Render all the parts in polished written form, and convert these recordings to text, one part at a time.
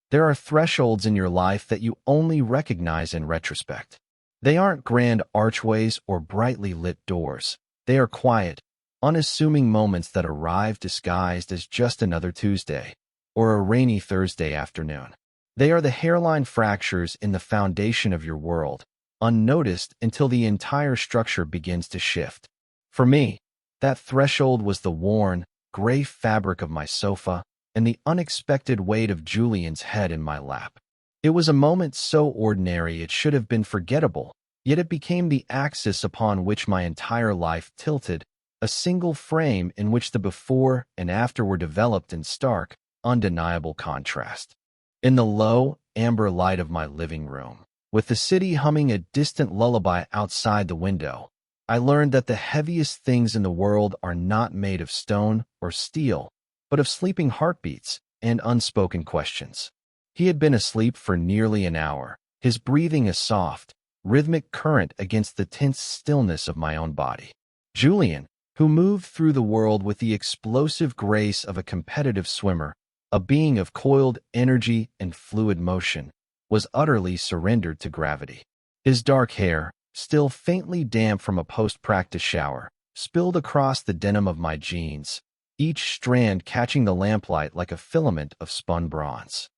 There are thresholds in your life that you only recognize in retrospect. They aren't grand archways or brightly lit doors. They are quiet, unassuming moments that arrive disguised as just another Tuesday or a rainy Thursday afternoon. They are the hairline fractures in the foundation of your world, unnoticed until the entire structure begins to shift. For me, that threshold was the worn, gray fabric of my sofa and the unexpected weight of Julian's head in my lap. It was a moment so ordinary it should have been forgettable, yet it became the axis upon which my entire life tilted, a single frame in which the before and after were developed in stark, undeniable contrast. In the low, amber light of my living room, with the city humming a distant lullaby outside the window, I learned that the heaviest things in the world are not made of stone or steel, but of sleeping heartbeats and unspoken questions. He had been asleep for nearly an hour, his breathing a soft, rhythmic current against the tense stillness of my own body. Julian, who moved through the world with the explosive grace of a competitive swimmer, a being of coiled energy and fluid motion, was utterly surrendered to gravity. His dark hair, still faintly damp from a post-practice shower, spilled across the denim of my jeans, each strand catching the lamplight like a filament of spun bronze.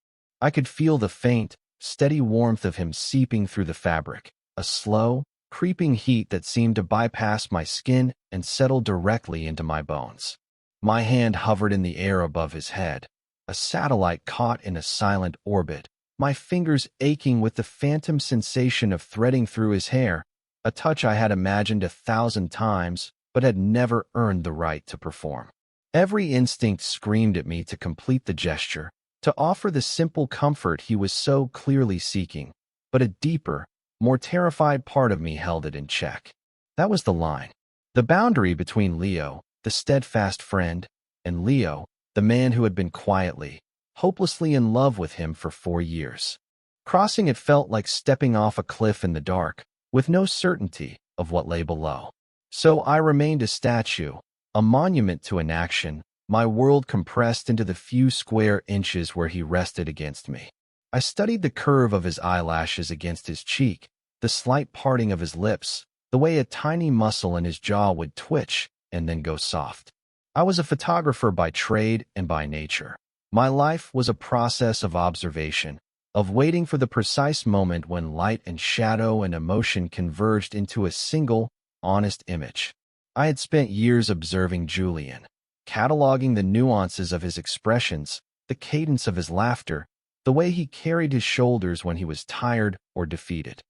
I could feel the faint, steady warmth of him seeping through the fabric, a slow, creeping heat that seemed to bypass my skin and settle directly into my bones. My hand hovered in the air above his head, a satellite caught in a silent orbit, my fingers aching with the phantom sensation of threading through his hair, a touch I had imagined 1,000 times but had never earned the right to perform. Every instinct screamed at me to complete the gesture, to offer the simple comfort he was so clearly seeking, but a deeper, more terrified part of me held it in check. That was the line, the boundary between Leo, the steadfast friend, and Leo, the man who had been quietly, hopelessly in love with him for 4 years. Crossing it felt like stepping off a cliff in the dark, with no certainty of what lay below. So I remained a statue, a monument to inaction, my world compressed into the few square inches where he rested against me. I studied the curve of his eyelashes against his cheek, the slight parting of his lips, the way a tiny muscle in his jaw would twitch and then go soft. I was a photographer by trade and by nature. My life was a process of observation, of waiting for the precise moment when light and shadow and emotion converged into a single, honest image. I had spent years observing Julian, cataloging the nuances of his expressions, the cadence of his laughter, the way he carried his shoulders when he was tired or defeated.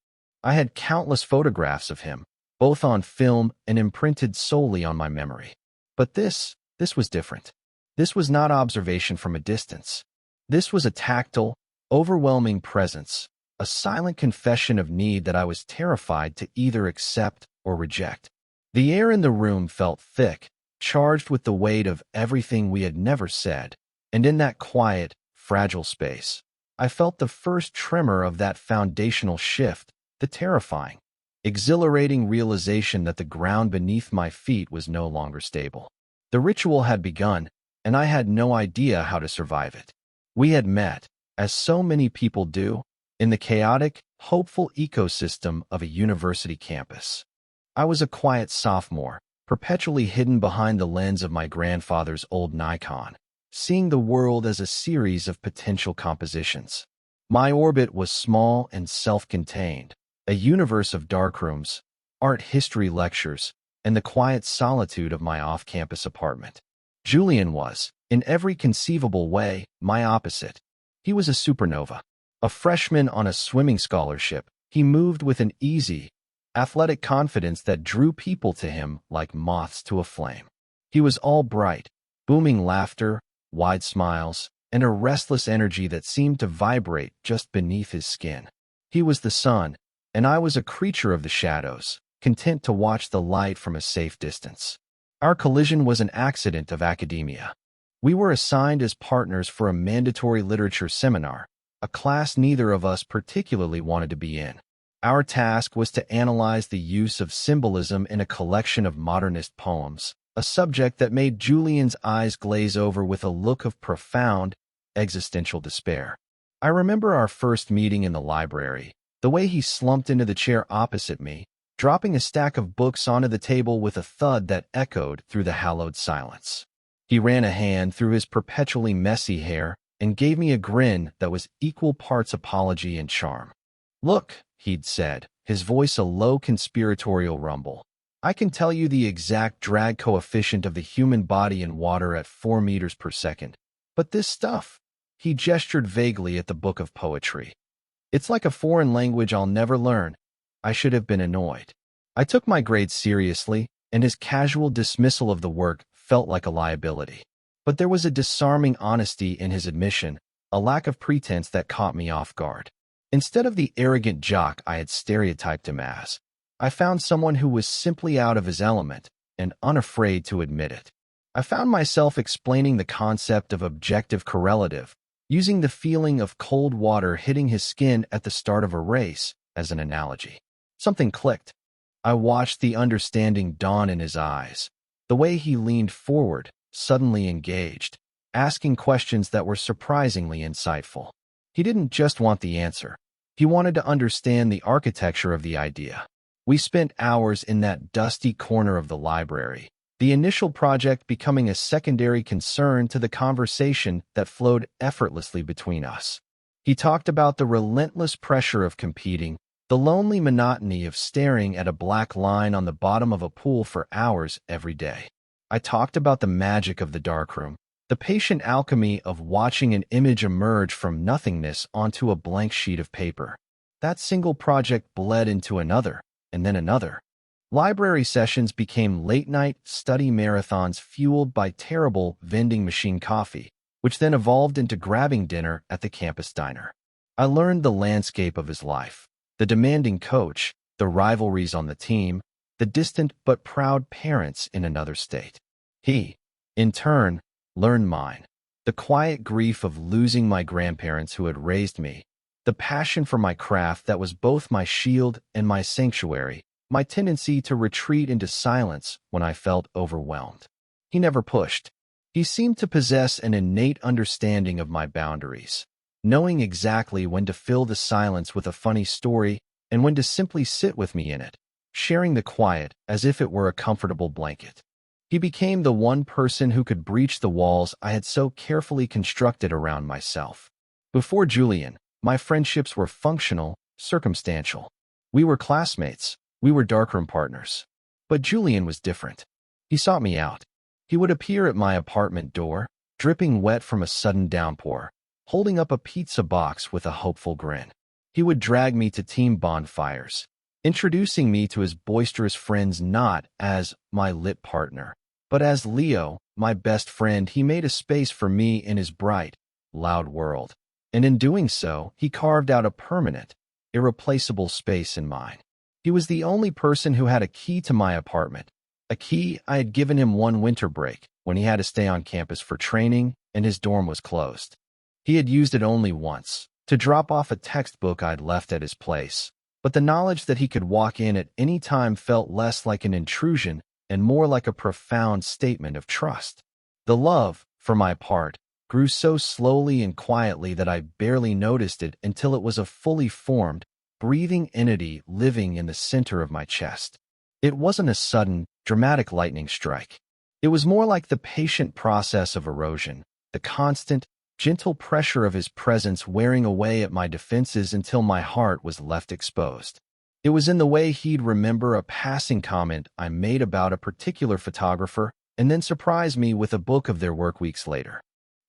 I had countless photographs of him, both on film and imprinted solely on my memory. But this was different. This was not observation from a distance. This was a tactile, overwhelming presence, a silent confession of need that I was terrified to either accept or reject. The air in the room felt thick, charged with the weight of everything we had never said, and in that quiet, fragile space, I felt the first tremor of that foundational shift, the terrifying, exhilarating realization that the ground beneath my feet was no longer stable. The ritual had begun, and I had no idea how to survive it. We had met, as so many people do, in the chaotic, hopeful ecosystem of a university campus. I was a quiet sophomore, perpetually hidden behind the lens of my grandfather's old Nikon, seeing the world as a series of potential compositions. My orbit was small and self-contained, a universe of darkrooms, art history lectures, and the quiet solitude of my off-campus apartment. Julian was, in every conceivable way, my opposite. He was a supernova. A freshman on a swimming scholarship, he moved with an easy, athletic confidence that drew people to him like moths to a flame. He was all bright, booming laughter, wide smiles, and a restless energy that seemed to vibrate just beneath his skin. He was the sun, and I was a creature of the shadows, content to watch the light from a safe distance. Our collision was an accident of academia. We were assigned as partners for a mandatory literature seminar, a class neither of us particularly wanted to be in. Our task was to analyze the use of symbolism in a collection of modernist poems, a subject that made Julian's eyes glaze over with a look of profound, existential despair. I remember our first meeting in the library, the way he slumped into the chair opposite me, dropping a stack of books onto the table with a thud that echoed through the hallowed silence. He ran a hand through his perpetually messy hair and gave me a grin that was equal parts apology and charm. "Look," he'd said, his voice a low conspiratorial rumble. "I can tell you the exact drag coefficient of the human body in water at 4 meters per second. But this stuff," he gestured vaguely at the book of poetry. "It's like a foreign language I'll never learn." I should have been annoyed. I took my grades seriously, and his casual dismissal of the work felt like a liability. But there was a disarming honesty in his admission, a lack of pretense that caught me off guard. Instead of the arrogant jock I had stereotyped him as, I found someone who was simply out of his element and unafraid to admit it. I found myself explaining the concept of objective correlative, using the feeling of cold water hitting his skin at the start of a race as an analogy. Something clicked. I watched the understanding dawn in his eyes, the way he leaned forward, suddenly engaged, asking questions that were surprisingly insightful. He didn't just want the answer. He wanted to understand the architecture of the idea. We spent hours in that dusty corner of the library, the initial project becoming a secondary concern to the conversation that flowed effortlessly between us. He talked about the relentless pressure of competing, the lonely monotony of staring at a black line on the bottom of a pool for hours every day. I talked about the magic of the darkroom, the patient alchemy of watching an image emerge from nothingness onto a blank sheet of paper. That single project bled into another, and then another. Library sessions became late-night study marathons fueled by terrible vending machine coffee, which then evolved into grabbing dinner at the campus diner. I learned the landscape of his life, the demanding coach, the rivalries on the team, the distant but proud parents in another state. He, in turn, learned mine, the quiet grief of losing my grandparents who had raised me, the passion for my craft that was both my shield and my sanctuary, my tendency to retreat into silence when I felt overwhelmed. He never pushed. He seemed to possess an innate understanding of my boundaries, knowing exactly when to fill the silence with a funny story and when to simply sit with me in it, sharing the quiet as if it were a comfortable blanket. He became the one person who could breach the walls I had so carefully constructed around myself. Before Julian, my friendships were functional, circumstantial. We were classmates. We were darkroom partners. But Julian was different. He sought me out. He would appear at my apartment door, dripping wet from a sudden downpour, holding up a pizza box with a hopeful grin. He would drag me to team bonfires, introducing me to his boisterous friends not as my lit partner, but as Leo, my best friend. He made a space for me in his bright, loud world, and in doing so, he carved out a permanent, irreplaceable space in mine. He was the only person who had a key to my apartment, a key I had given him one winter break when he had to stay on campus for training and his dorm was closed. He had used it only once, to drop off a textbook I'd left at his place, but the knowledge that he could walk in at any time felt less like an intrusion and more like a profound statement of trust. The love, for my part, grew so slowly and quietly that I barely noticed it until it was a fully formed, breathing entity living in the center of my chest. It wasn't a sudden, dramatic lightning strike. It was more like the patient process of erosion, the constant, gentle pressure of his presence wearing away at my defenses until my heart was left exposed. It was in the way he'd remember a passing comment I made about a particular photographer and then surprise me with a book of their work weeks later.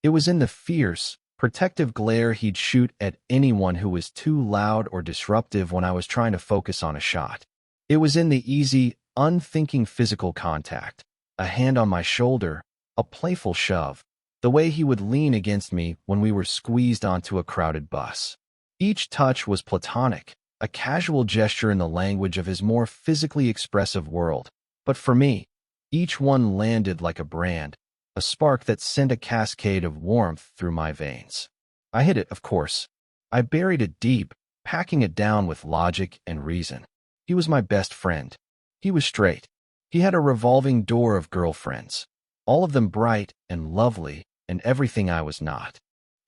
It was in the fierce, protective glare he'd shoot at anyone who was too loud or disruptive when I was trying to focus on a shot. It was in the easy, unthinking physical contact, a hand on my shoulder, a playful shove, the way he would lean against me when we were squeezed onto a crowded bus. Each touch was platonic, a casual gesture in the language of his more physically expressive world. But for me, each one landed like a brand, a spark that sent a cascade of warmth through my veins. I hid it, of course. I buried it deep, packing it down with logic and reason. He was my best friend. He was straight. He had a revolving door of girlfriends, all of them bright and lovely, and everything I was not.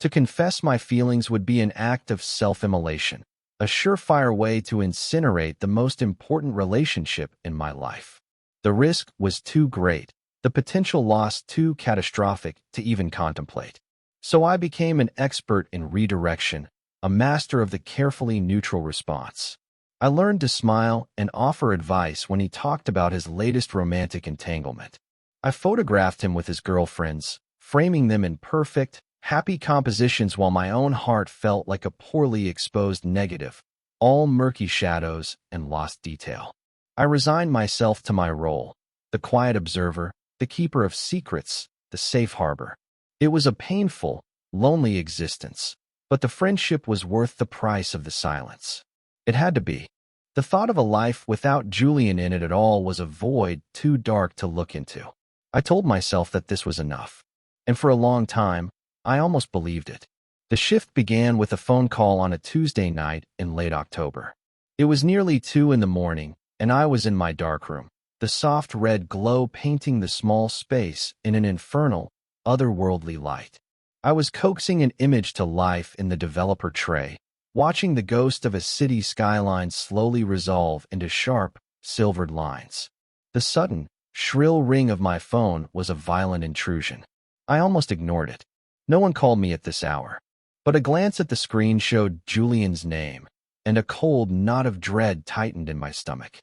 To confess my feelings would be an act of self-immolation, a surefire way to incinerate the most important relationship in my life. The risk was too great, the potential loss too catastrophic to even contemplate. So I became an expert in redirection, a master of the carefully neutral response. I learned to smile and offer advice when he talked about his latest romantic entanglement. I photographed him with his girlfriends, framing them in perfect, happy compositions while my own heart felt like a poorly exposed negative, all murky shadows and lost detail. I resigned myself to my role, the quiet observer, the keeper of secrets, the safe harbor. It was a painful, lonely existence, but the friendship was worth the price of the silence. It had to be. The thought of a life without Julian in it at all was a void too dark to look into. I told myself that this was enough, and for a long time, I almost believed it. The shift began with a phone call on a Tuesday night in late October. It was nearly 2 in the morning, and I was in my darkroom, the soft red glow painting the small space in an infernal, otherworldly light. I was coaxing an image to life in the developer tray, watching the ghost of a city skyline slowly resolve into sharp, silvered lines. The sudden, shrill ring of my phone was a violent intrusion. I almost ignored it. No one called me at this hour. But a glance at the screen showed Julian's name, and a cold knot of dread tightened in my stomach.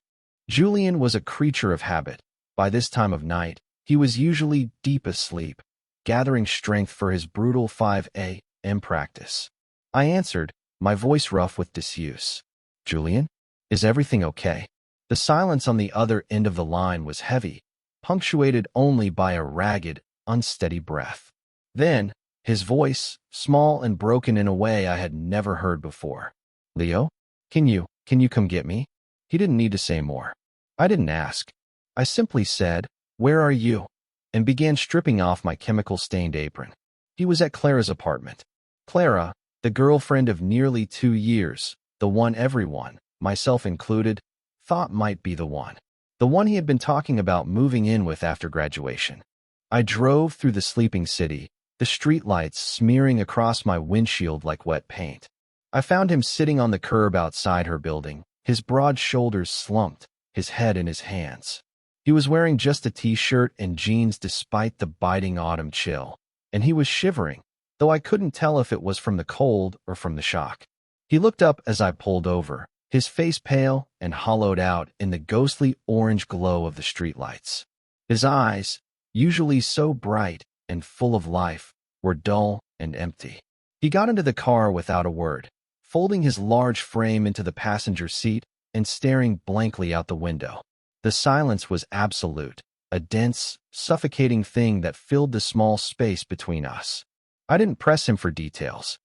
Julian was a creature of habit. By this time of night, he was usually deep asleep, gathering strength for his brutal 5 a.m. practice. I answered, my voice rough with disuse. Julian? Is everything okay? The silence on the other end of the line was heavy, punctuated only by a ragged, unsteady breath. Then, his voice, small and broken in a way I had never heard before. Leo? Can you come get me? He didn't need to say more. I didn't ask. I simply said, where are you? And began stripping off my chemical-stained apron. He was at Clara's apartment. Clara, the girlfriend of nearly 2 years, the one everyone, myself included, thought might be the one. The one he had been talking about moving in with after graduation. I drove through the sleeping city, the streetlights smearing across my windshield like wet paint. I found him sitting on the curb outside her building, his broad shoulders slumped, his head in his hands. He was wearing just a t-shirt and jeans despite the biting autumn chill, and he was shivering, though I couldn't tell if it was from the cold or from the shock. He looked up as I pulled over, his face pale and hollowed out in the ghostly orange glow of the streetlights. His eyes, usually so bright and full of life, were dull and empty. He got into the car without a word, folding his large frame into the passenger seat and staring blankly out the window. The silence was absolute, a dense, suffocating thing that filled the small space between us. I didn't press him for details.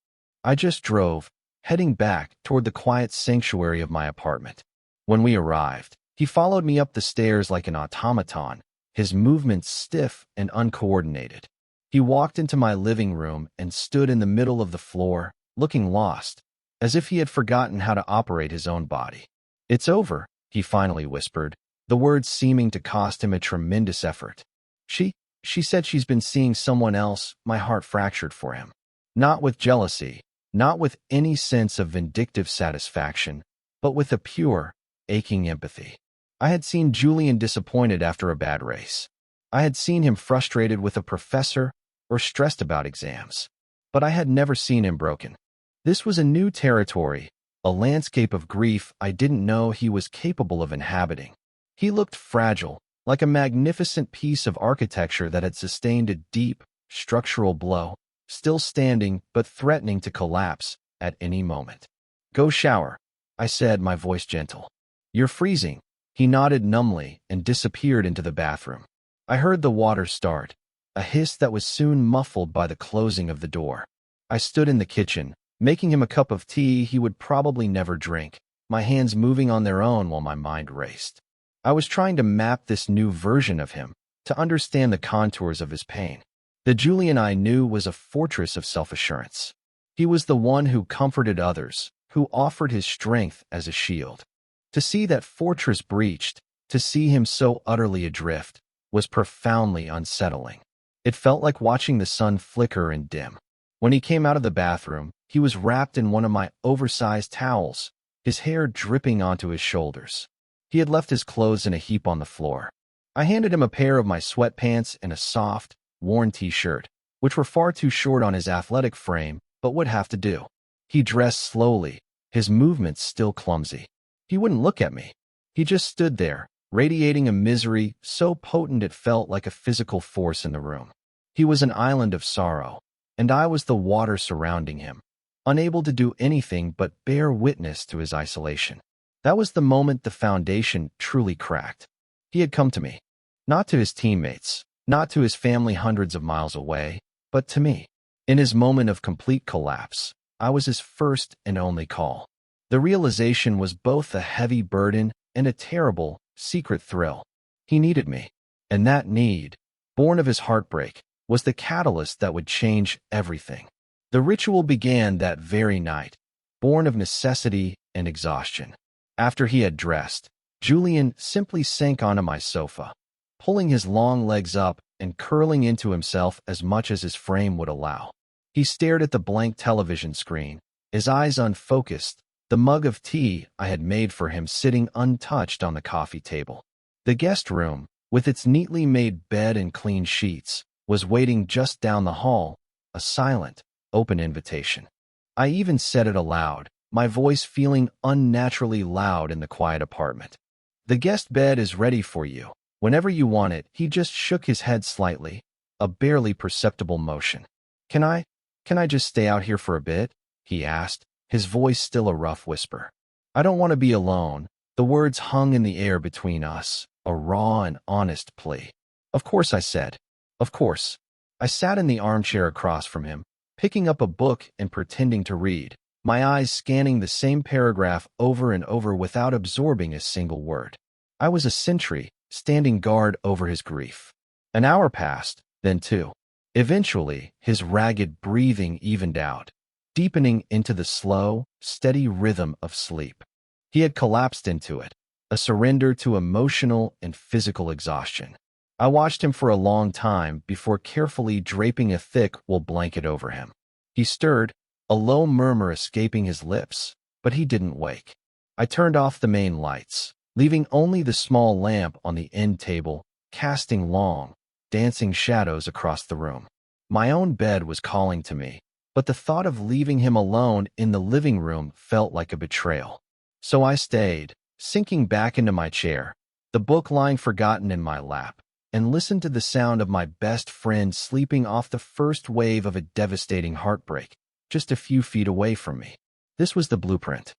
I just drove, heading back toward the quiet sanctuary of my apartment. When we arrived, he followed me up the stairs like an automaton, his movements stiff and uncoordinated. He walked into my living room and stood in the middle of the floor, looking lost, as if he had forgotten how to operate his own body. It's over, he finally whispered, the words seeming to cost him a tremendous effort. She said she's been seeing someone else. My heart fractured for him. Not with jealousy, not with any sense of vindictive satisfaction, but with a pure, aching empathy. I had seen Julian disappointed after a bad race. I had seen him frustrated with a professor or stressed about exams. But I had never seen him broken. This was a new territory, a landscape of grief I didn't know he was capable of inhabiting. He looked fragile, like a magnificent piece of architecture that had sustained a deep, structural blow, still standing but threatening to collapse at any moment. Go shower, I said, my voice gentle. You're freezing. He nodded numbly and disappeared into the bathroom. I heard the water start, a hiss that was soon muffled by the closing of the door. I stood in the kitchen, making him a cup of tea he would probably never drink, my hands moving on their own while my mind raced. I was trying to map this new version of him, to understand the contours of his pain. The Julian I knew was a fortress of self-assurance. He was the one who comforted others, who offered his strength as a shield. To see that fortress breached, to see him so utterly adrift, was profoundly unsettling. It felt like watching the sun flicker and dim. When he came out of the bathroom, he was wrapped in one of my oversized towels, his hair dripping onto his shoulders. He had left his clothes in a heap on the floor. I handed him a pair of my sweatpants and a soft, worn t-shirt, which were far too short on his athletic frame, but would have to do. He dressed slowly, his movements still clumsy. He wouldn't look at me. He just stood there, radiating a misery so potent it felt like a physical force in the room. He was an island of sorrow, and I was the water surrounding him, unable to do anything but bear witness to his isolation. That was the moment the foundation truly cracked. He had come to me. Not to his teammates, not to his family hundreds of miles away, but to me. In his moment of complete collapse, I was his first and only call. The realization was both a heavy burden and a terrible, secret thrill. He needed me, and that need, born of his heartbreak, was the catalyst that would change everything. The ritual began that very night, born of necessity and exhaustion. After he had dressed, Julian simply sank onto my sofa, pulling his long legs up and curling into himself as much as his frame would allow. He stared at the blank television screen, his eyes unfocused, the mug of tea I had made for him sitting untouched on the coffee table. The guest room, with its neatly made bed and clean sheets, was waiting just down the hall, a silent, open invitation. I even said it aloud, my voice feeling unnaturally loud in the quiet apartment. "The guest bed is ready for you. Whenever you want it." He just shook his head slightly, a barely perceptible motion. Can I just stay out here for a bit?" he asked, his voice still a rough whisper. "I don't want to be alone." The words hung in the air between us, a raw and honest plea. "Of course," I said. "Of course." I sat in the armchair across from him, picking up a book and pretending to read, my eyes scanning the same paragraph over and over without absorbing a single word. I was a sentry, standing guard over his grief. An hour passed, then two. Eventually, his ragged breathing evened out, deepening into the slow, steady rhythm of sleep. He had collapsed into it, a surrender to emotional and physical exhaustion. I watched him for a long time before carefully draping a thick wool blanket over him. He stirred, a low murmur escaping his lips, but he didn't wake. I turned off the main lights, leaving only the small lamp on the end table, casting long, dancing shadows across the room. My own bed was calling to me, but the thought of leaving him alone in the living room felt like a betrayal. So I stayed, sinking back into my chair, the book lying forgotten in my lap, and listened to the sound of my best friend sleeping off the first wave of a devastating heartbreak, just a few feet away from me. This was the blueprint.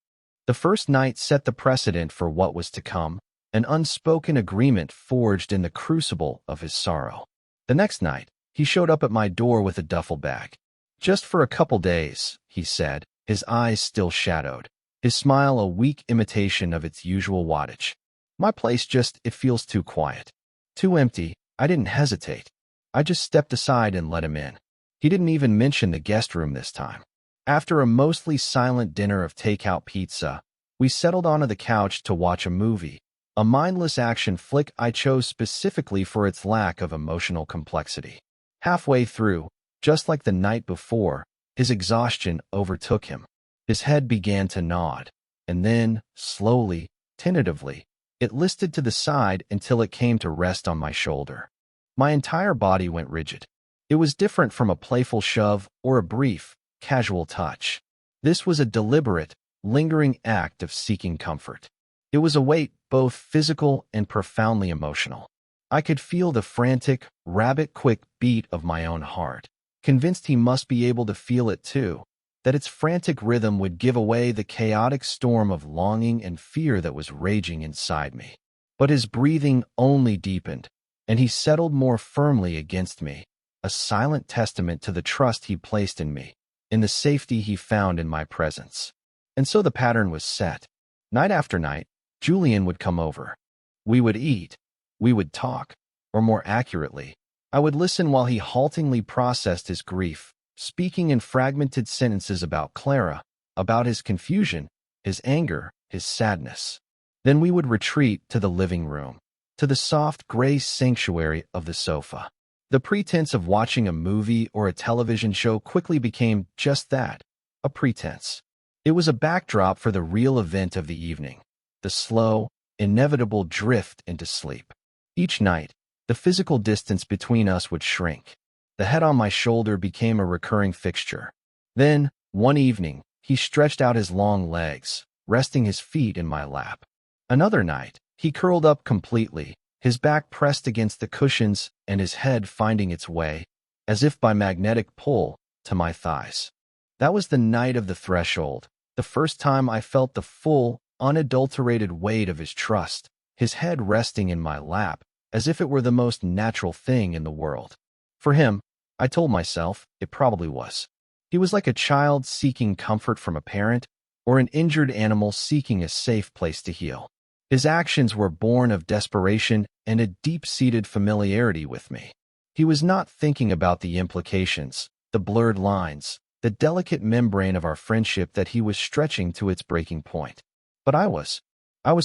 The first night set the precedent for what was to come, an unspoken agreement forged in the crucible of his sorrow. The next night, he showed up at my door with a duffel bag. "Just for a couple days," he said, his eyes still shadowed, his smile a weak imitation of its usual wattage. "My place it feels too quiet. Too empty." I didn't hesitate. I just stepped aside and let him in. He didn't even mention the guest room this time. After a mostly silent dinner of takeout pizza, we settled onto the couch to watch a movie, a mindless action flick I chose specifically for its lack of emotional complexity. Halfway through, just like the night before, his exhaustion overtook him. His head began to nod, and then, slowly, tentatively, it listed to the side until it came to rest on my shoulder. My entire body went rigid. It was different from a playful shove or a brief, casual touch. This was a deliberate, lingering act of seeking comfort. It was a weight both physical and profoundly emotional. I could feel the frantic, rabbit-quick beat of my own heart, convinced he must be able to feel it too, that its frantic rhythm would give away the chaotic storm of longing and fear that was raging inside me. But his breathing only deepened, and he settled more firmly against me, a silent testament to the trust he placed in me, in the safety he found in my presence. And so the pattern was set. Night after night, Julian would come over. We would eat. We would talk. Or more accurately, I would listen while he haltingly processed his grief, speaking in fragmented sentences about Clara, about his confusion, his anger, his sadness. Then we would retreat to the living room, to the soft gray sanctuary of the sofa. The pretense of watching a movie or a television show quickly became just that, a pretense. It was a backdrop for the real event of the evening, the slow, inevitable drift into sleep. Each night, the physical distance between us would shrink. The head on my shoulder became a recurring fixture. Then, one evening, he stretched out his long legs, resting his feet in my lap. Another night, he curled up completely, his back pressed against the cushions and his head finding its way, as if by magnetic pull, to my thighs. That was the night of the threshold, the first time I felt the full, unadulterated weight of his trust, his head resting in my lap, as if it were the most natural thing in the world. For him, I told myself, it probably was. He was like a child seeking comfort from a parent, or an injured animal seeking a safe place to heal. His actions were born of desperation and a deep-seated familiarity with me. He was not thinking about the implications, the blurred lines, the delicate membrane of our friendship that he was stretching to its breaking point. But I was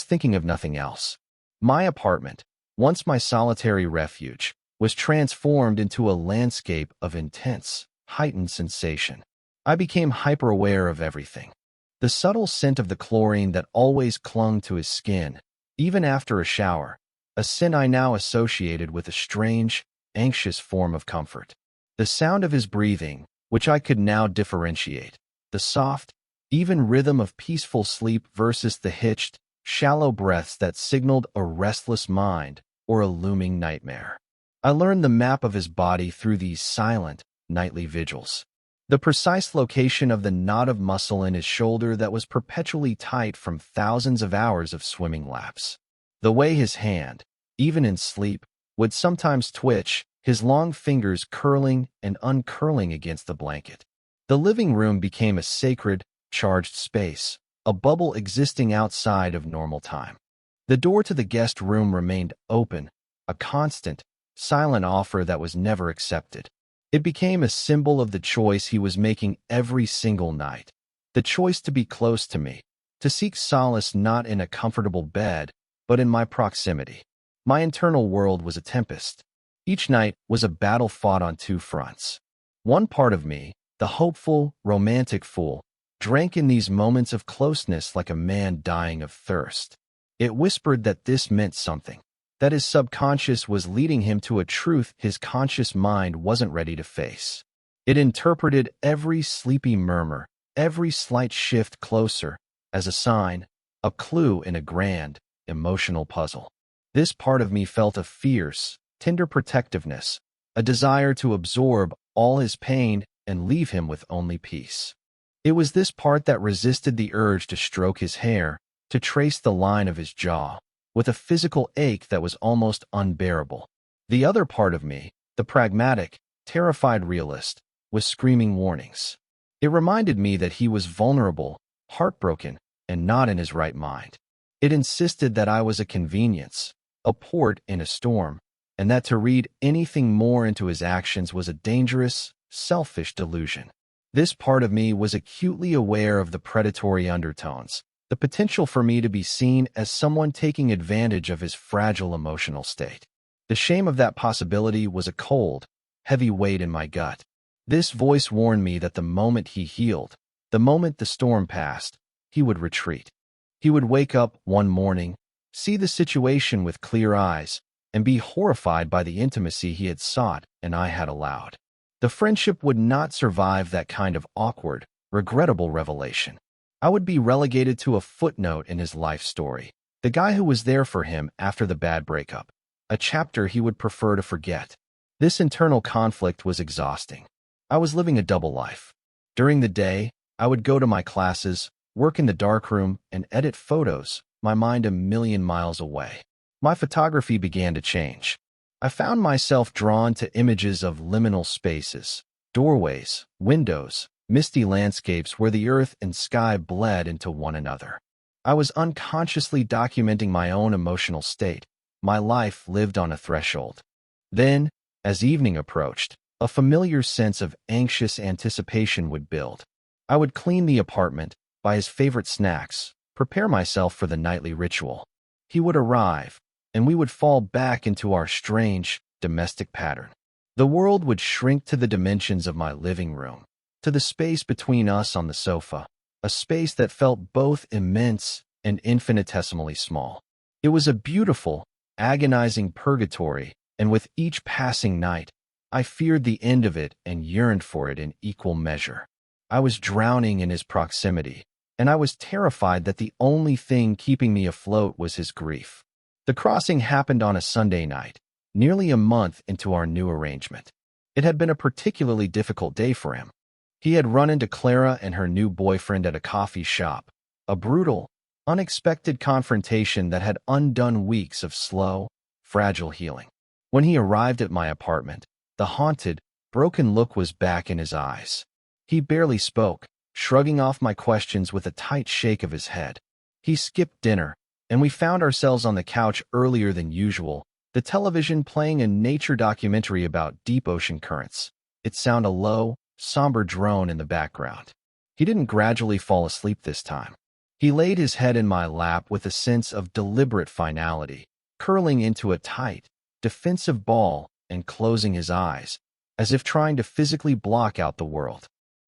thinking of nothing else. My apartment, once my solitary refuge, was transformed into a landscape of intense, heightened sensation. I became hyper-aware of everything. The subtle scent of the chlorine that always clung to his skin, even after a shower, a scent I now associated with a strange, anxious form of comfort. The sound of his breathing, which I could now differentiate, the soft, even rhythm of peaceful sleep versus the hitched, shallow breaths that signaled a restless mind or a looming nightmare. I learned the map of his body through these silent, nightly vigils. The precise location of the knot of muscle in his shoulder that was perpetually tight from thousands of hours of swimming laps. The way his hand, even in sleep, would sometimes twitch, his long fingers curling and uncurling against the blanket. The living room became a sacred, charged space, a bubble existing outside of normal time. The door to the guest room remained open, a constant, silent offer that was never accepted. It became a symbol of the choice he was making every single night. The choice to be close to me, to seek solace not in a comfortable bed, but in my proximity. My internal world was a tempest. Each night was a battle fought on two fronts. One part of me, the hopeful, romantic fool, drank in these moments of closeness like a man dying of thirst. It whispered that this meant something, that his subconscious was leading him to a truth his conscious mind wasn't ready to face. It interpreted every sleepy murmur, every slight shift closer, as a sign, a clue in a grand, emotional puzzle. This part of me felt a fierce, tender protectiveness, a desire to absorb all his pain and leave him with only peace. It was this part that resisted the urge to stroke his hair, to trace the line of his jaw, with a physical ache that was almost unbearable. The other part of me, the pragmatic, terrified realist, was screaming warnings. It reminded me that he was vulnerable, heartbroken, and not in his right mind. It insisted that I was a convenience, a port in a storm, and that to read anything more into his actions was a dangerous, selfish delusion. This part of me was acutely aware of the predatory undertones, the potential for me to be seen as someone taking advantage of his fragile emotional state. The shame of that possibility was a cold, heavy weight in my gut. This voice warned me that the moment he healed, the moment the storm passed, he would retreat. He would wake up one morning, see the situation with clear eyes, and be horrified by the intimacy he had sought and I had allowed. The friendship would not survive that kind of awkward, regrettable revelation. I would be relegated to a footnote in his life story, the guy who was there for him after the bad breakup, a chapter he would prefer to forget. This internal conflict was exhausting. I was living a double life. During the day, I would go to my classes, work in the darkroom, and edit photos, my mind a million miles away. My photography began to change. I found myself drawn to images of liminal spaces, doorways, windows, misty landscapes where the earth and sky bled into one another. I was unconsciously documenting my own emotional state. My life lived on a threshold. Then, as evening approached, a familiar sense of anxious anticipation would build. I would clean the apartment, buy his favorite snacks, prepare myself for the nightly ritual. He would arrive, and we would fall back into our strange, domestic pattern. The world would shrink to the dimensions of my living room, to the space between us on the sofa, a space that felt both immense and infinitesimally small. It was a beautiful, agonizing purgatory, and with each passing night, I feared the end of it and yearned for it in equal measure. I was drowning in his proximity, and I was terrified that the only thing keeping me afloat was his grief. The crossing happened on a Sunday night, nearly a month into our new arrangement. It had been a particularly difficult day for him. He had run into Clara and her new boyfriend at a coffee shop, a brutal, unexpected confrontation that had undone weeks of slow, fragile healing. When he arrived at my apartment, the haunted, broken look was back in his eyes. He barely spoke, shrugging off my questions with a tight shake of his head. He skipped dinner, and we found ourselves on the couch earlier than usual, the television playing a nature documentary about deep ocean currents. It sounded a low, somber drone in the background. He didn't gradually fall asleep this time. He laid his head in my lap with a sense of deliberate finality, curling into a tight, defensive ball and closing his eyes, as if trying to physically block out the world.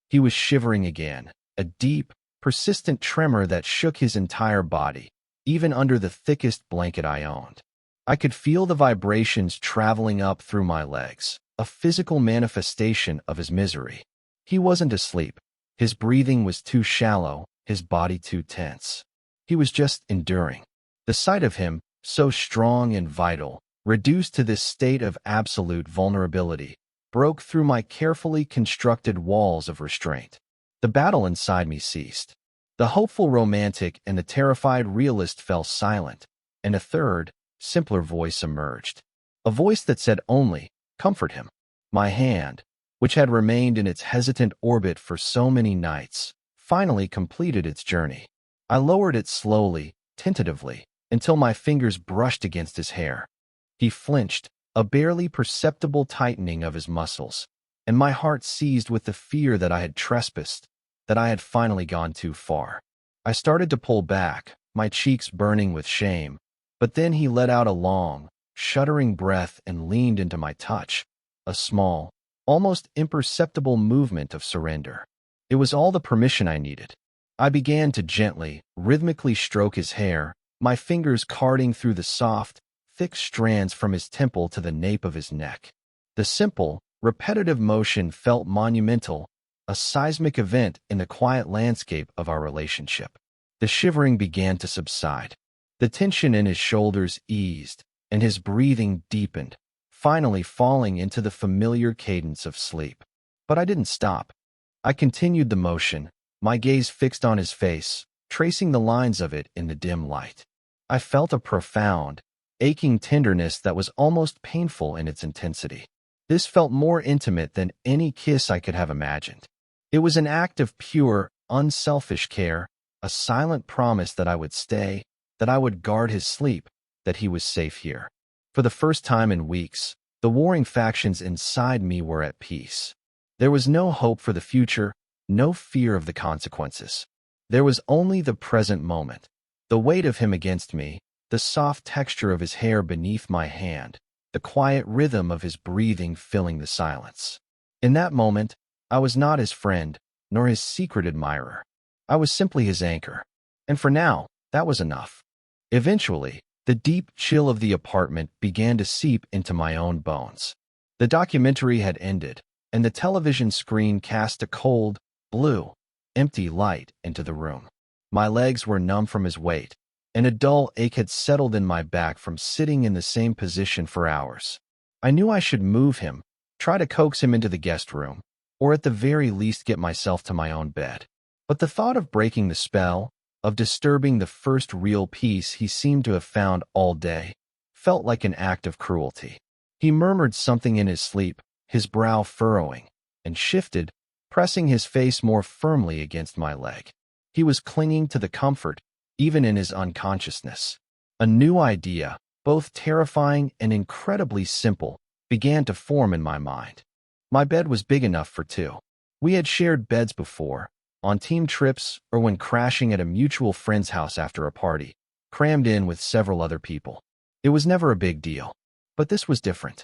He was shivering again, a deep, persistent tremor that shook his entire body, even under the thickest blanket I owned. I could feel the vibrations traveling up through my legs, a physical manifestation of his misery. He wasn't asleep. His breathing was too shallow, his body too tense. He was just enduring. The sight of him, so strong and vital, reduced to this state of absolute vulnerability, broke through my carefully constructed walls of restraint. The battle inside me ceased. The hopeful romantic and the terrified realist fell silent, and a third, simpler voice emerged. A voice that said only, "Comfort him." My hand, which had remained in its hesitant orbit for so many nights, finally completed its journey. I lowered it slowly, tentatively, until my fingers brushed against his hair. He flinched, a barely perceptible tightening of his muscles, and my heart seized with the fear that I had trespassed, that I had finally gone too far. I started to pull back, my cheeks burning with shame, but then he let out a long, shuddering breath and leaned into my touch, a small, almost imperceptible movement of surrender. It was all the permission I needed. I began to gently, rhythmically stroke his hair, my fingers carting through the soft, thick strands from his temple to the nape of his neck. The simple, repetitive motion felt monumental, a seismic event in the quiet landscape of our relationship. The shivering began to subside. The tension in his shoulders eased, and his breathing deepened, finally falling into the familiar cadence of sleep. But I didn't stop. I continued the motion, my gaze fixed on his face, tracing the lines of it in the dim light. I felt a profound, aching tenderness that was almost painful in its intensity. This felt more intimate than any kiss I could have imagined. It was an act of pure, unselfish care, a silent promise that I would stay, that I would guard his sleep, that he was safe here. For the first time in weeks, the warring factions inside me were at peace. There was no hope for the future, no fear of the consequences. There was only the present moment, the weight of him against me, the soft texture of his hair beneath my hand, the quiet rhythm of his breathing filling the silence. In that moment, I was not his friend, nor his secret admirer. I was simply his anchor. And for now, that was enough. Eventually, the deep chill of the apartment began to seep into my own bones. The documentary had ended, and the television screen cast a cold, blue, empty light into the room. My legs were numb from his weight, and a dull ache had settled in my back from sitting in the same position for hours. I knew I should move him, try to coax him into the guest room, or at the very least get myself to my own bed. But the thought of breaking the spell, of disturbing the first real peace he seemed to have found all day, felt like an act of cruelty. He murmured something in his sleep, his brow furrowing, and shifted, pressing his face more firmly against my leg. He was clinging to the comfort, even in his unconsciousness. A new idea, both terrifying and incredibly simple, began to form in my mind. My bed was big enough for two. We had shared beds before, on team trips or when crashing at a mutual friend's house after a party, crammed in with several other people. It was never a big deal. But this was different.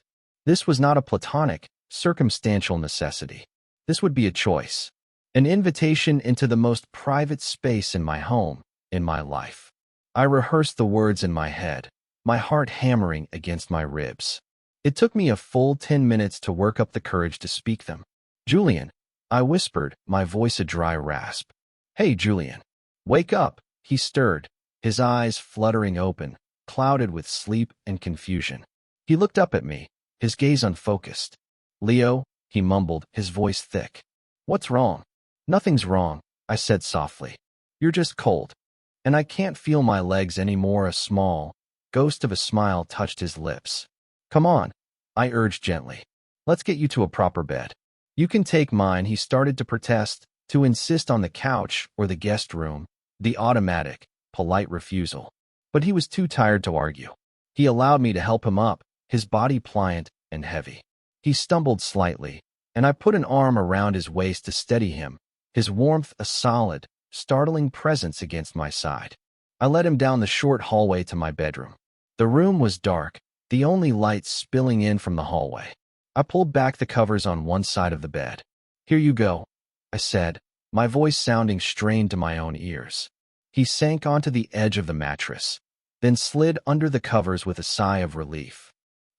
This was not a platonic, circumstantial necessity. This would be a choice, an invitation into the most private space in my home, in my life. I rehearsed the words in my head, my heart hammering against my ribs. It took me a full 10 minutes to work up the courage to speak them. "Julian," I whispered, my voice a dry rasp. "Hey, Julian. Wake up." He stirred, his eyes fluttering open, clouded with sleep and confusion. He looked up at me, his gaze unfocused. "Leo," he mumbled, his voice thick. "What's wrong?" "Nothing's wrong," I said softly. "You're just cold. And I can't feel my legs anymore." A small ghost of a smile touched his lips. "Come on," I urged gently. "Let's get you to a proper bed. You can take mine." He started to protest, to insist on the couch or the guest room, the automatic, polite refusal. But he was too tired to argue. He allowed me to help him up, his body pliant and heavy. He stumbled slightly, and I put an arm around his waist to steady him, his warmth a solid, startling presence against my side. I led him down the short hallway to my bedroom. The room was dark, the only light spilling in from the hallway. I pulled back the covers on one side of the bed. "Here you go," I said, my voice sounding strained to my own ears. He sank onto the edge of the mattress, then slid under the covers with a sigh of relief.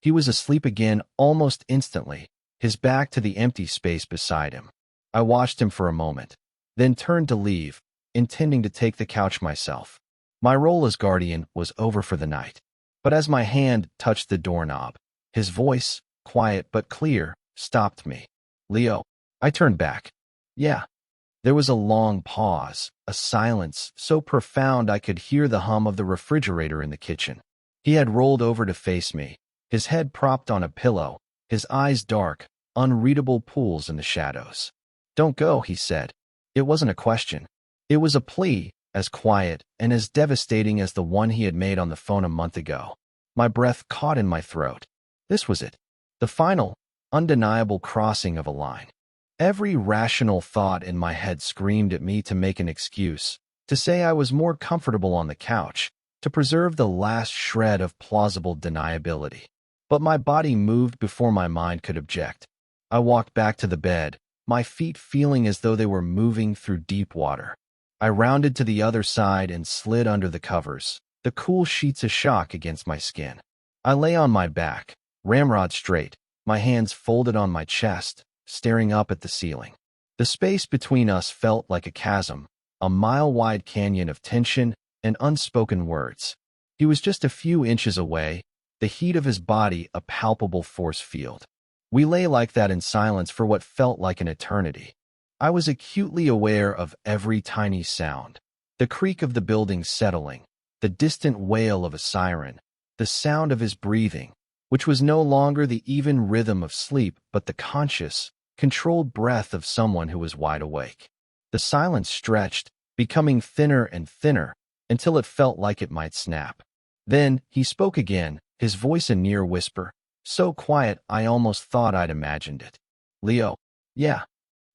He was asleep again almost instantly, his back to the empty space beside him. I watched him for a moment, then turned to leave, intending to take the couch myself. My role as guardian was over for the night. But as my hand touched the doorknob, his voice, quiet but clear, stopped me. "Leo." I turned back. "Yeah." There was a long pause, a silence so profound I could hear the hum of the refrigerator in the kitchen. He had rolled over to face me, his head propped on a pillow, his eyes dark, unreadable pools in the shadows. "Don't go," he said. It wasn't a question. It was a plea, as quiet and as devastating as the one he had made on the phone a month ago. My breath caught in my throat. This was it. The final, undeniable crossing of a line. Every rational thought in my head screamed at me to make an excuse, to say I was more comfortable on the couch, to preserve the last shred of plausible deniability. But my body moved before my mind could object. I walked back to the bed, my feet feeling as though they were moving through deep water. I rounded to the other side and slid under the covers, the cool sheets a shock against my skin. I lay on my back, ramrod straight, my hands folded on my chest, staring up at the ceiling. The space between us felt like a chasm, a mile-wide canyon of tension and unspoken words. He was just a few inches away, the heat of his body a palpable force field. We lay like that in silence for what felt like an eternity. I was acutely aware of every tiny sound, the creak of the building settling, the distant wail of a siren, the sound of his breathing, which was no longer the even rhythm of sleep but the conscious, controlled breath of someone who was wide awake. The silence stretched, becoming thinner and thinner, until it felt like it might snap. Then he spoke again, his voice a near whisper, so quiet I almost thought I'd imagined it. "Leo." "Yeah."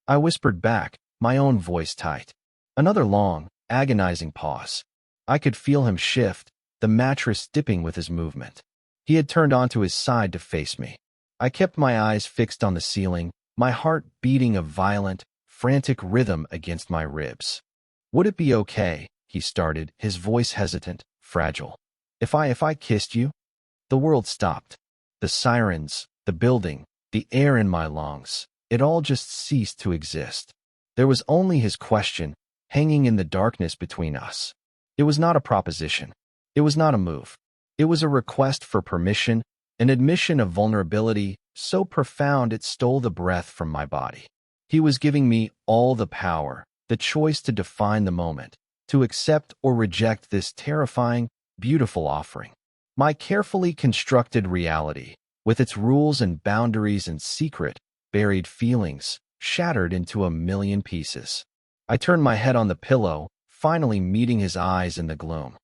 I whispered back, my own voice tight. Another long, agonizing pause. I could feel him shift, the mattress dipping with his movement. He had turned onto his side to face me. I kept my eyes fixed on the ceiling, my heart beating a violent, frantic rhythm against my ribs. "Would it be okay," he started, his voice hesitant, fragile, if I kissed you?" The world stopped. The sirens, the building, the air in my lungs. It all just ceased to exist. There was only his question, hanging in the darkness between us. It was not a proposition. It was not a move. It was a request for permission, an admission of vulnerability so profound it stole the breath from my body. He was giving me all the power, the choice to define the moment, to accept or reject this terrifying, beautiful offering. My carefully constructed reality, with its rules and boundaries and secret, buried feelings, shattered into a million pieces. I turned my head on the pillow, finally meeting his eyes in the gloom.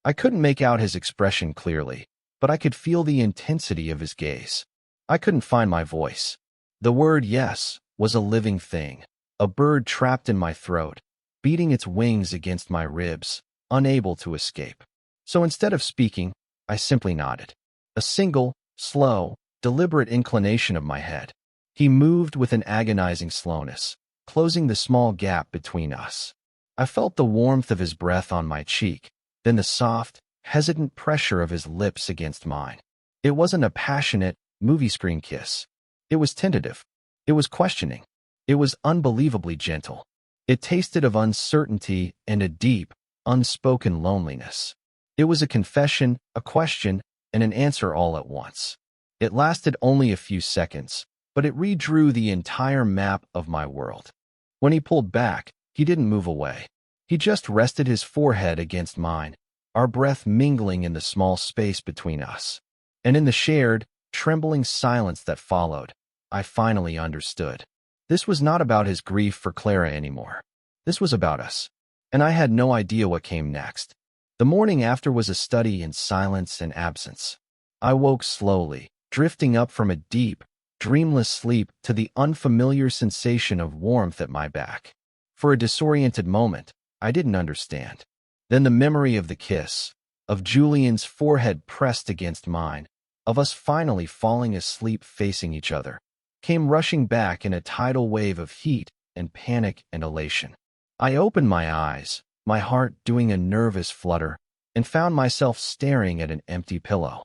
I couldn't make out his expression clearly, but I could feel the intensity of his gaze. I couldn't find my voice. The word yes was a living thing, a bird trapped in my throat, beating its wings against my ribs, unable to escape. So instead of speaking, I simply nodded. A single, slow, deliberate inclination of my head. He moved with an agonizing slowness, closing the small gap between us. I felt the warmth of his breath on my cheek, then the soft, hesitant pressure of his lips against mine. It wasn't a passionate, movie screen kiss. It was tentative. It was questioning. It was unbelievably gentle. It tasted of uncertainty and a deep, unspoken loneliness. It was a confession, a question, and an answer all at once. It lasted only a few seconds, but it redrew the entire map of my world. When he pulled back, he didn't move away. He just rested his forehead against mine, our breath mingling in the small space between us. And in the shared, trembling silence that followed, I finally understood. This was not about his grief for Clara anymore. This was about us. And I had no idea what came next. The morning after was a study in silence and absence. I woke slowly, drifting up from a deep, dreamless sleep to the unfamiliar sensation of warmth at my back. For a disoriented moment, I didn't understand. Then the memory of the kiss, of Julian's forehead pressed against mine, of us finally falling asleep facing each other, came rushing back in a tidal wave of heat and panic and elation. I opened my eyes, my heart doing a nervous flutter, and found myself staring at an empty pillow.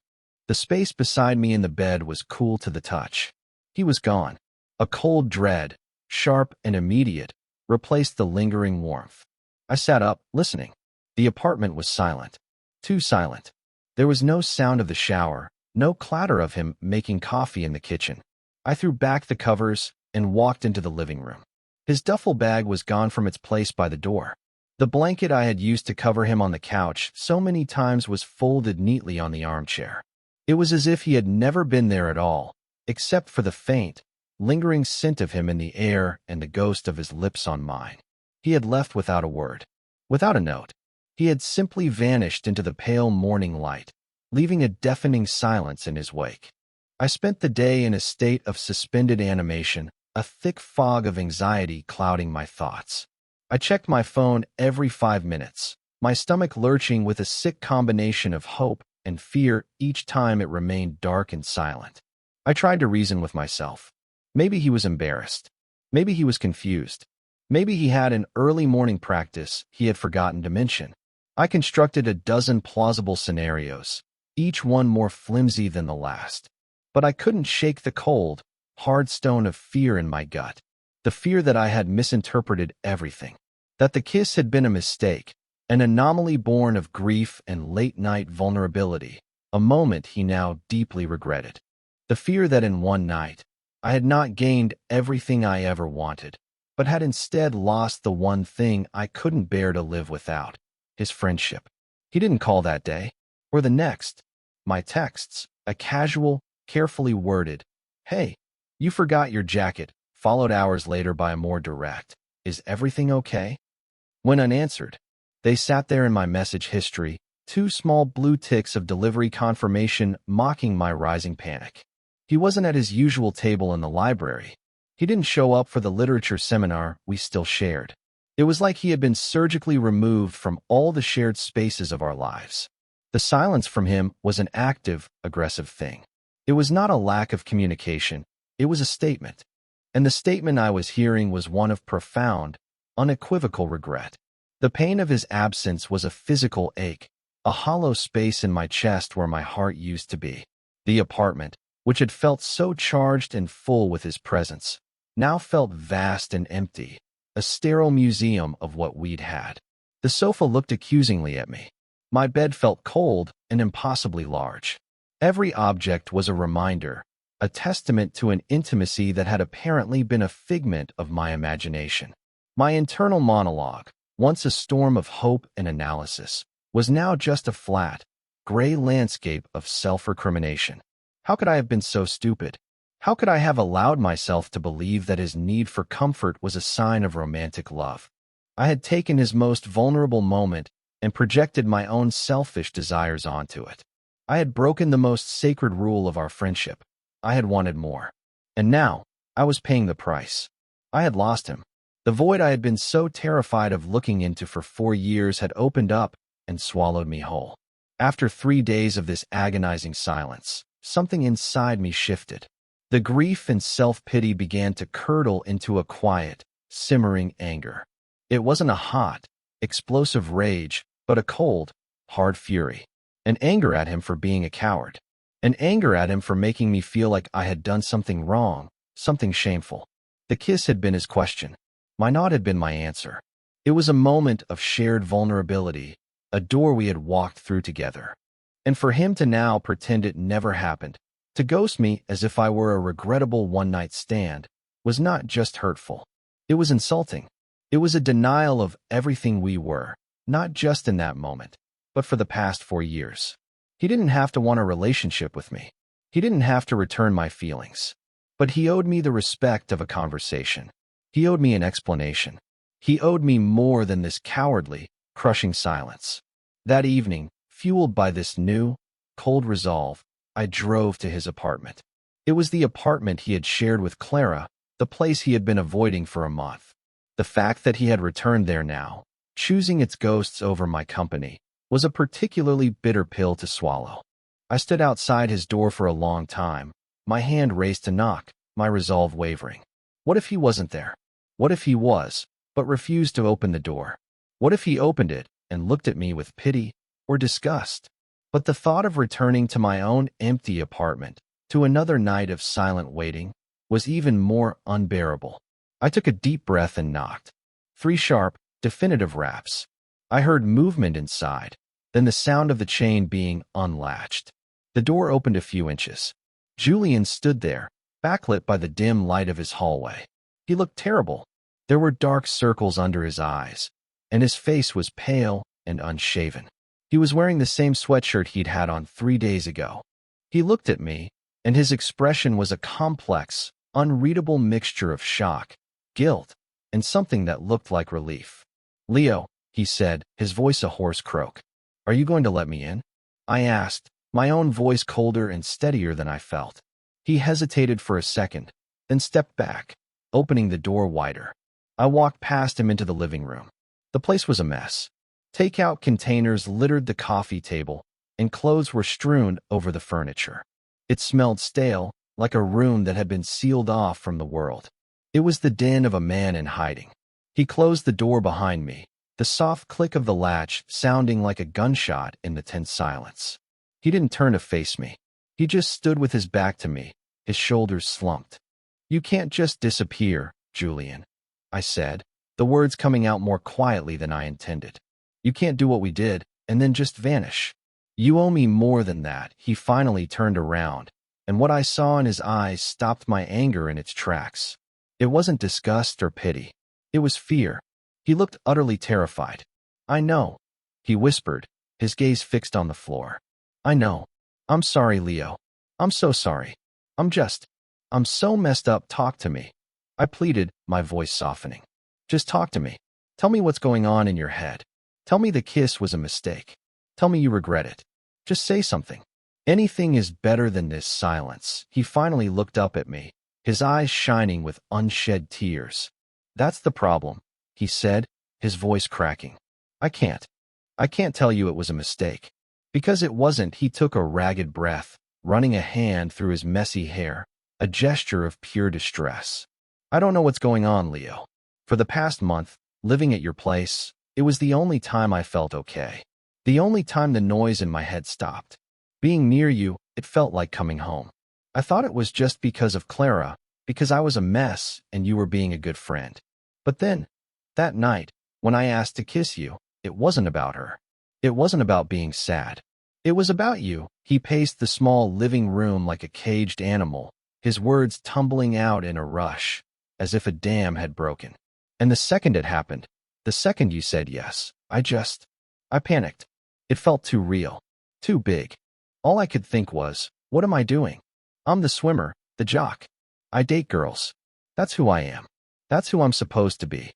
The space beside me in the bed was cool to the touch. He was gone. A cold dread, sharp and immediate, replaced the lingering warmth. I sat up, listening. The apartment was silent. Too silent. There was no sound of the shower, no clatter of him making coffee in the kitchen. I threw back the covers and walked into the living room. His duffel bag was gone from its place by the door. The blanket I had used to cover him on the couch so many times was folded neatly on the armchair. It was as if he had never been there at all, except for the faint, lingering scent of him in the air and the ghost of his lips on mine. He had left without a word, without a note. He had simply vanished into the pale morning light, leaving a deafening silence in his wake. I spent the day in a state of suspended animation, a thick fog of anxiety clouding my thoughts. I checked my phone every 5 minutes, my stomach lurching with a sick combination of hope and fear each time it remained dark and silent. I tried to reason with myself. Maybe he was embarrassed. Maybe he was confused. Maybe he had an early morning practice he had forgotten to mention. I constructed a dozen plausible scenarios, each one more flimsy than the last. But I couldn't shake the cold, hard stone of fear in my gut. The fear that I had misinterpreted everything. That the kiss had been a mistake, an anomaly born of grief and late-night vulnerability, a moment he now deeply regretted. The fear that in one night, I had not gained everything I ever wanted, but had instead lost the one thing I couldn't bear to live without, his friendship. He didn't call that day, or the next. My texts, a casual, carefully worded, "Hey, you forgot your jacket," followed hours later by a more direct, "Is everything okay?" When unanswered, they sat there in my message history, 2 small blue ticks of delivery confirmation mocking my rising panic. He wasn't at his usual table in the library. He didn't show up for the literature seminar we still shared. It was like he had been surgically removed from all the shared spaces of our lives. The silence from him was an active, aggressive thing. It was not a lack of communication. It was a statement. And the statement I was hearing was one of profound, unequivocal regret. The pain of his absence was a physical ache, a hollow space in my chest where my heart used to be. The apartment, which had felt so charged and full with his presence, now felt vast and empty, a sterile museum of what we'd had. The sofa looked accusingly at me. My bed felt cold and impossibly large. Every object was a reminder, a testament to an intimacy that had apparently been a figment of my imagination. My internal monologue, once a storm of hope and analysis, was now just a flat, gray landscape of self-recrimination. How could I have been so stupid? How could I have allowed myself to believe that his need for comfort was a sign of romantic love? I had taken his most vulnerable moment and projected my own selfish desires onto it. I had broken the most sacred rule of our friendship. I had wanted more. And now, I was paying the price. I had lost him. The void I had been so terrified of looking into for 4 years had opened up and swallowed me whole. After 3 days of this agonizing silence, something inside me shifted. The grief and self-pity began to curdle into a quiet, simmering anger. It wasn't a hot, explosive rage, but a cold, hard fury. An anger at him for being a coward. An anger at him for making me feel like I had done something wrong, something shameful. The kiss had been his question. My nod had been my answer. It was a moment of shared vulnerability, a door we had walked through together. And for him to now pretend it never happened, to ghost me as if I were a regrettable one-night stand, was not just hurtful. It was insulting. It was a denial of everything we were, not just in that moment, but for the past 4 years. He didn't have to want a relationship with me. He didn't have to return my feelings. But he owed me the respect of a conversation. He owed me an explanation. He owed me more than this cowardly, crushing silence. That evening, fueled by this new, cold resolve, I drove to his apartment. It was the apartment he had shared with Clara, the place he had been avoiding for a month. The fact that he had returned there now, choosing its ghosts over my company, was a particularly bitter pill to swallow. I stood outside his door for a long time, my hand raised to knock, my resolve wavering. What if he wasn't there? What if he was, but refused to open the door? What if he opened it and looked at me with pity or disgust? But the thought of returning to my own empty apartment, to another night of silent waiting, was even more unbearable. I took a deep breath and knocked. 3 sharp, definitive raps. I heard movement inside, then the sound of the chain being unlatched. The door opened a few inches. Julian stood there, backlit by the dim light of his hallway. He looked terrible. There were dark circles under his eyes, and his face was pale and unshaven. He was wearing the same sweatshirt he'd had on 3 days ago. He looked at me, and his expression was a complex, unreadable mixture of shock, guilt, and something that looked like relief. "Leo," he said, his voice a hoarse croak. "Are you going to let me in?" I asked, my own voice colder and steadier than I felt. He hesitated for a second, then stepped back, opening the door wider. I walked past him into the living room. The place was a mess. Takeout containers littered the coffee table, and clothes were strewn over the furniture. It smelled stale, like a room that had been sealed off from the world. It was the den of a man in hiding. He closed the door behind me, the soft click of the latch sounding like a gunshot in the tense silence. He didn't turn to face me. He just stood with his back to me, his shoulders slumped. "You can't just disappear, Julian," I said, the words coming out more quietly than I intended. "You can't do what we did, and then just vanish. You owe me more than that." He finally turned around, and what I saw in his eyes stopped my anger in its tracks. It wasn't disgust or pity. It was fear. He looked utterly terrified. "I know," he whispered, his gaze fixed on the floor. "I know. I'm sorry, Leo. I'm so sorry. I'm so messed up. Talk to me." I pleaded, my voice softening. "Just talk to me. Tell me what's going on in your head. Tell me the kiss was a mistake. Tell me you regret it. Just say something. Anything is better than this silence." He finally looked up at me, his eyes shining with unshed tears. "That's the problem," he said, his voice cracking. I can't tell you it was a mistake. Because it wasn't." He took a ragged breath, running a hand through his messy hair, a gesture of pure distress. "I don't know what's going on, Leo. For the past month, living at your place, it was the only time I felt okay. The only time the noise in my head stopped. Being near you, it felt like coming home. I thought it was just because of Clara, because I was a mess and you were being a good friend. But then, that night, when I asked to kiss you, it wasn't about her. It wasn't about being sad. It was about you." He paced the small living room like a caged animal, his words tumbling out in a rush, as if a dam had broken. "And the second it happened, the second you said yes, I panicked. It felt too real, too big. All I could think was, what am I doing? I'm the swimmer, the jock. I date girls. That's who I am. That's who I'm supposed to be.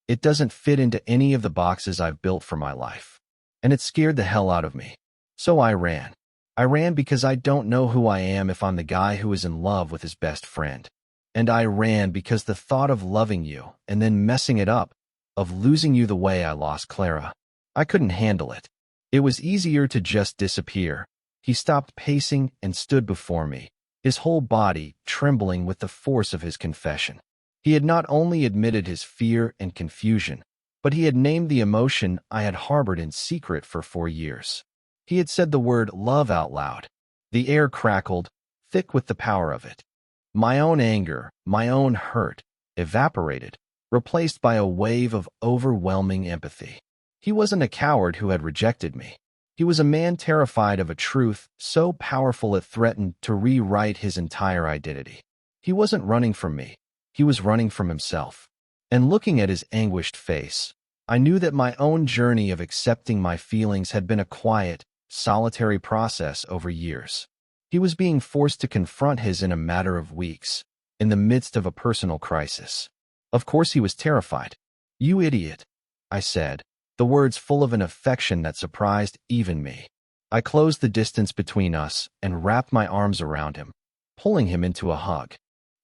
It doesn't fit into any of the boxes I've built for my life." And it scared the hell out of me. So I ran. I ran because I don't know who I am if I'm the guy who is in love with his best friend. And I ran because the thought of loving you and then messing it up, of losing you the way I lost Clara, I couldn't handle it. It was easier to just disappear. He stopped pacing and stood before me, his whole body trembling with the force of his confession. He had not only admitted his fear and confusion, but he had named the emotion I had harbored in secret for 4 years. He had said the word love out loud. The air crackled, thick with the power of it. My own anger, my own hurt, evaporated, replaced by a wave of overwhelming empathy. He wasn't a coward who had rejected me. He was a man terrified of a truth so powerful it threatened to rewrite his entire identity. He wasn't running from me. He was running from himself. And looking at his anguished face, I knew that my own journey of accepting my feelings had been a quiet, solitary process over years. He was being forced to confront his in a matter of weeks, in the midst of a personal crisis. Of course he was terrified. "You idiot," I said, the words full of an affection that surprised even me. I closed the distance between us and wrapped my arms around him, pulling him into a hug.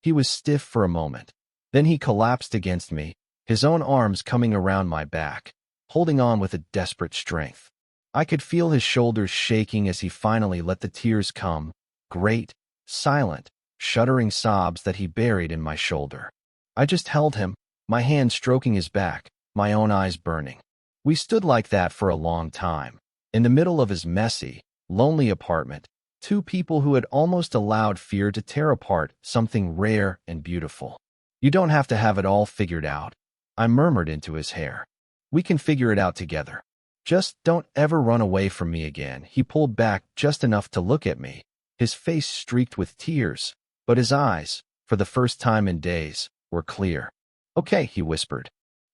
He was stiff for a moment. Then he collapsed against me, his own arms coming around my back, holding on with a desperate strength. I could feel his shoulders shaking as he finally let the tears come, great, silent, shuddering sobs that he buried in my shoulder. I just held him, my hand stroking his back, my own eyes burning. We stood like that for a long time, in the middle of his messy, lonely apartment, two people who had almost allowed fear to tear apart something rare and beautiful. "You don't have to have it all figured out," I murmured into his hair. "We can figure it out together. Just don't ever run away from me again." He pulled back just enough to look at me, his face streaked with tears, but his eyes, for the first time in days, were clear. "Okay," he whispered.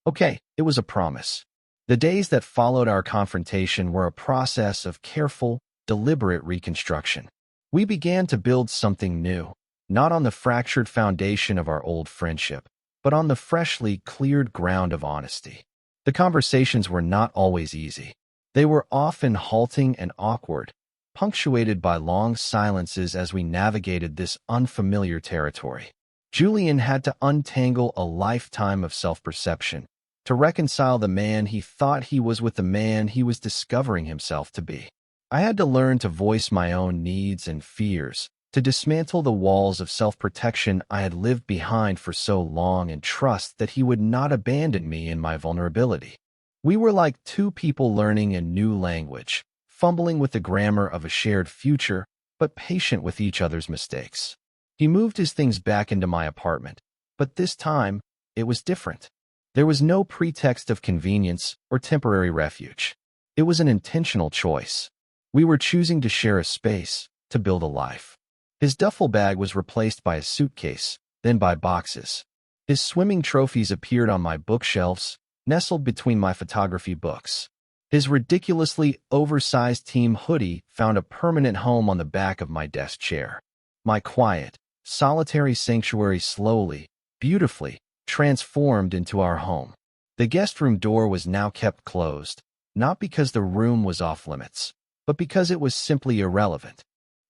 "Okay," it was a promise. The days that followed our confrontation were a process of careful, deliberate reconstruction. We began to build something new, not on the fractured foundation of our old friendship, but on the freshly cleared ground of honesty. The conversations were not always easy. They were often halting and awkward, punctuated by long silences as we navigated this unfamiliar territory. Julian had to untangle a lifetime of self-perception, to reconcile the man he thought he was with the man he was discovering himself to be. I had to learn to voice my own needs and fears, to dismantle the walls of self-protection I had lived behind for so long and trust that he would not abandon me in my vulnerability. We were like two people learning a new language, fumbling with the grammar of a shared future, but patient with each other's mistakes. He moved his things back into my apartment, but this time, it was different. There was no pretext of convenience or temporary refuge. It was an intentional choice. We were choosing to share a space, to build a life. His duffel bag was replaced by a suitcase, then by boxes. His swimming trophies appeared on my bookshelves, nestled between my photography books. His ridiculously oversized team hoodie found a permanent home on the back of my desk chair. My quiet, solitary sanctuary slowly, beautifully, transformed into our home. The guest room door was now kept closed, not because the room was off limits, but because it was simply irrelevant.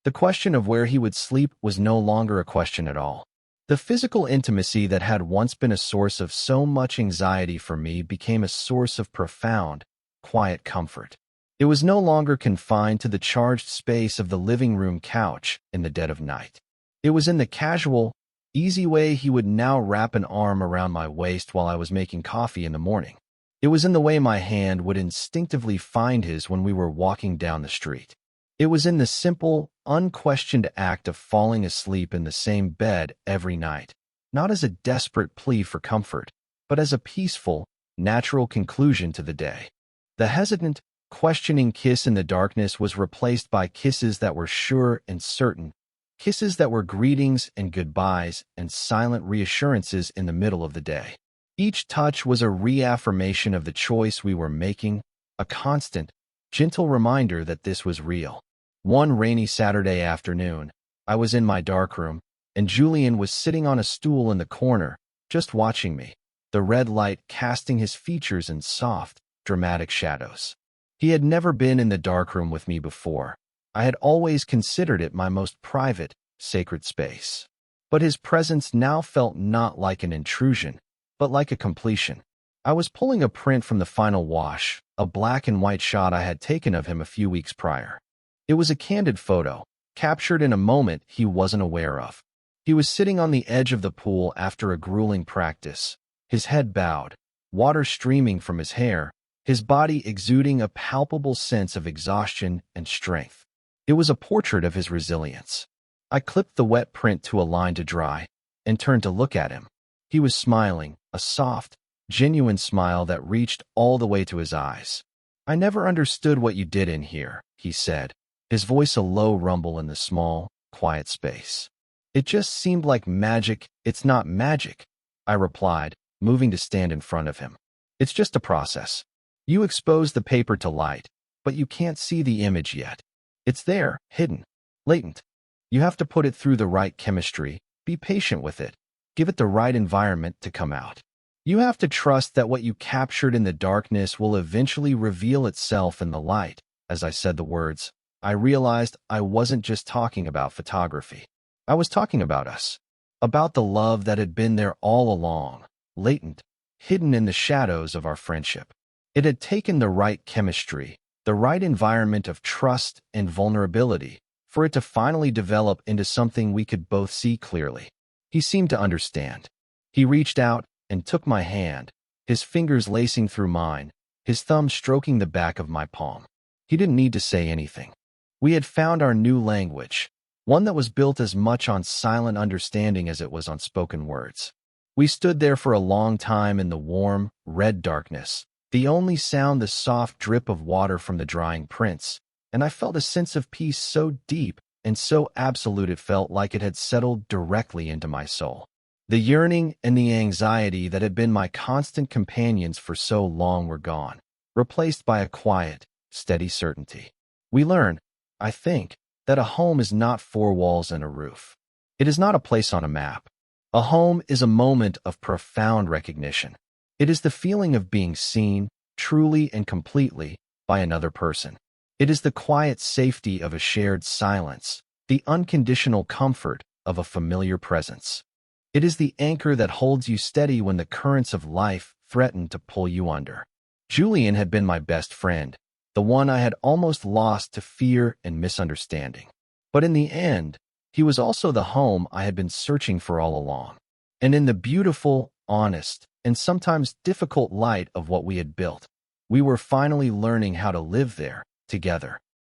The question of where he would sleep was no longer a question at all. The physical intimacy that had once been a source of so much anxiety for me became a source of profound, quiet comfort. It was no longer confined to the charged space of the living room couch in the dead of night. It was in the casual, easy way he would now wrap an arm around my waist while I was making coffee in the morning. It was in the way my hand would instinctively find his when we were walking down the street. It was in the simple, unquestioned act of falling asleep in the same bed every night, not as a desperate plea for comfort, but as a peaceful, natural conclusion to the day. The hesitant, questioning kiss in the darkness was replaced by kisses that were sure and certain, kisses that were greetings and goodbyes and silent reassurances in the middle of the day. Each touch was a reaffirmation of the choice we were making, a constant, gentle reminder that this was real. One rainy Saturday afternoon, I was in my darkroom, and Julian was sitting on a stool in the corner, just watching me, the red light casting his features in soft, dramatic shadows. He had never been in the darkroom with me before. I had always considered it my most private, sacred space. But his presence now felt not like an intrusion, but like a completion. I was pulling a print from the final wash, a black and white shot I had taken of him a few weeks prior. It was a candid photo, captured in a moment he wasn't aware of. He was sitting on the edge of the pool after a grueling practice, his head bowed, water streaming from his hair, his body exuding a palpable sense of exhaustion and strength. It was a portrait of his resilience. I clipped the wet print to a line to dry and turned to look at him. He was smiling, a soft, genuine smile that reached all the way to his eyes. "I never understood what you did in here," he said, his voice a low rumble in the small, quiet space. "It just seemed like magic." "It's not magic," I replied, moving to stand in front of him. "It's just a process. You expose the paper to light, but you can't see the image yet. It's there, hidden, latent. You have to put it through the right chemistry, be patient with it, give it the right environment to come out. You have to trust that what you captured in the darkness will eventually reveal itself in the light." As I said the words, I realized I wasn't just talking about photography. I was talking about us, about the love that had been there all along, latent, hidden in the shadows of our friendship. It had taken the right chemistry, the right environment of trust and vulnerability, for it to finally develop into something we could both see clearly. He seemed to understand. He reached out and took my hand, his fingers lacing through mine, his thumb stroking the back of my palm. He didn't need to say anything. We had found our new language, one that was built as much on silent understanding as it was on spoken words. We stood there for a long time in the warm, red darkness, the only sound the soft drip of water from the drying prints, and I felt a sense of peace so deep and so absolute it felt like it had settled directly into my soul. The yearning and the anxiety that had been my constant companions for so long were gone, replaced by a quiet, steady certainty. We learn, I think, that a home is not four walls and a roof. It is not a place on a map. A home is a moment of profound recognition. It is the feeling of being seen, truly and completely, by another person. It is the quiet safety of a shared silence, the unconditional comfort of a familiar presence. It is the anchor that holds you steady when the currents of life threaten to pull you under. Julian had been my best friend, the one I had almost lost to fear and misunderstanding. But in the end, he was also the home I had been searching for all along. And in the beautiful, honest, and sometimes difficult light of what we had built, we were finally learning how to live there, together.